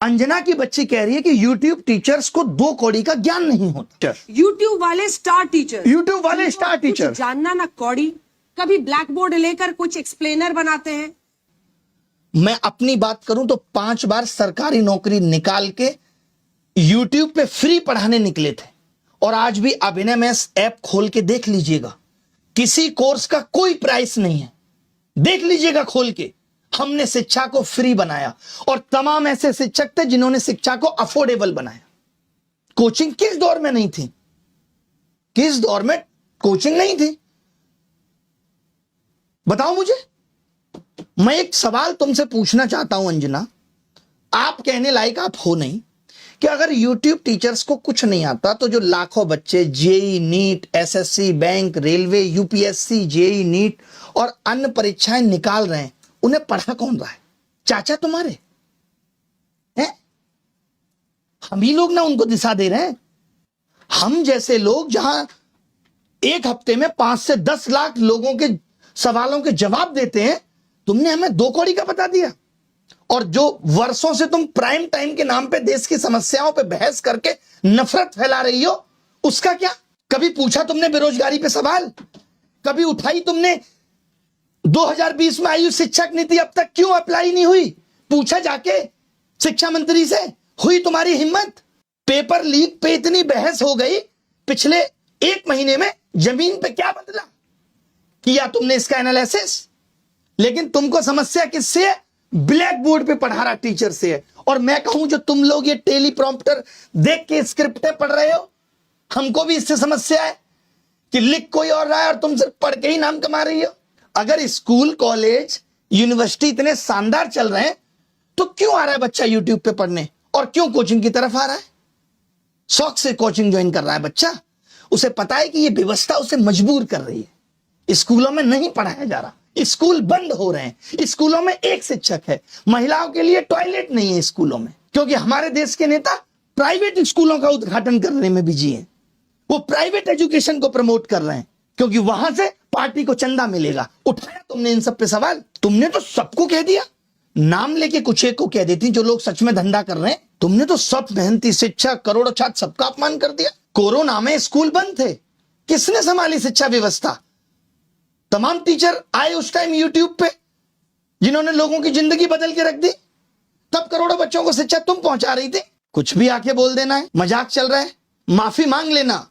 अंजना की बच्ची कह रही है कि YouTube टीचर्स को 2 कौड़ी का ज्ञान नहीं होता। YouTube वाले स्टार टीचर, YouTube वाले स्टार टीचर जानना ना कौड़ी, कभी ब्लैक बोर्ड लेकर कुछ एक्सप्लेनर बनाते हैं। मैं अपनी बात करूं तो 5 बार सरकारी नौकरी निकाल के YouTube पे फ्री पढ़ाने निकले थे, और आज भी अभिनय मैथ्स ऐप खोल के देख लीजिएगा, किसी कोर्स का कोई प्राइस नहीं है। देख लीजिएगा खोल के, हमने शिक्षा को फ्री बनाया, और तमाम ऐसे शिक्षक थे जिन्होंने शिक्षा को अफोर्डेबल बनाया। कोचिंग किस दौर में नहीं थी? किस दौर में कोचिंग नहीं थी? बताओ मुझे। मैं एक सवाल तुमसे पूछना चाहता हूं अंजना, आप कहने लायक आप हो नहीं, कि अगर YouTube टीचर्स को कुछ नहीं आता तो जो लाखों बच्चे JEE, NEET, SSC, bank, railway, UPSC, JEE, NEET और अन्य परीक्षाएं निकाल रहे हैं, उन्हें पढ़ा कौन रहा है? चाचा तुम्हारे हैं? हम ही लोग ना उनको दिशा दे रहे हैं। हम जैसे लोग जहां एक हफ्ते में 5 से 10 लाख लोगों के सवालों के जवाब देते हैं, तुमने हमें 2 कौड़ी का बता दिया। और जो वर्षों से तुम प्राइम टाइम के नाम पे देश की समस्याओं पे बहस करके नफरत फैला रही हो, उसका क्या? कभी पूछा तुमने बेरोजगारी पे सवाल? कभी उठाई तुमने 2020 में आयु शिक्षक नीति अब तक क्यों अप्लाई नहीं हुई? पूछा जाके शिक्षा मंत्री से? हुई तुम्हारी हिम्मत? पेपर लीक पे इतनी बहस हो गई, पिछले 1 महीने में जमीन पे क्या बदला? किया तुमने इसका एनालिसिस? लेकिन तुमको समस्या किससे है? ब्लैक बोर्ड पे पढ़ा रहा टीचर से है। और मैं कहूं जो तुम लोग ये टेलीप्रॉम्प्टर देख के स्क्रिप्टें पढ़ रहे हो, हमको भी इससे समस्या है कि लिख कोई और रहा है और तुम सिर्फ पढ़ के ही नाम कमा रही हो। अगर स्कूल, कॉलेज, यूनिवर्सिटी इतने शानदार चल रहे हैं, तो क्यों आ रहा है बच्चा यूट्यूब पे पढ़ने, और क्यों कोचिंग की तरफ आ रहा है? शौक से कोचिंग ज्वाइन कर रहा है बच्चा, उसे पता है कि ये व्यवस्था उसे मजबूर कर रही है। स्कूलों में नहीं पढ़ाया जा रहा, स्कूल बंद हो रहे हैं, स्कूलों में एक शिक्षक है, महिलाओं के लिए टॉयलेट नहीं है स्कूलों में, क्योंकि हमारे देश के नेता प्राइवेट स्कूलों का उद्घाटन करने में बिजी हैं। वो प्राइवेट एजुकेशन को प्रमोट कर रहे हैं, क्योंकि वहां से पार्टी को चंदा मिलेगा। उठाया तुमने इन सब पे सवाल? तुमने तो सबको कह दिया, नाम लेके कुछ एक को कह देती जो लोग सच में धंधा कर रहे हैं। तुमने तो सब मेहनती शिक्षक, करोड़ों छात्र, सबका अपमान कर दिया। कोरोना में स्कूल बंद थे, किसने संभाली शिक्षा व्यवस्था? तमाम टीचर आए उस टाइम यूट्यूब पे, जिन्होंने लोगों की जिंदगी बदल के रख दी। तब करोड़ों बच्चों को शिक्षा तुम पहुंचा रही थी। कुछ भी आके बोल देना है, मजाक चल रहा है, माफी मांग लेना।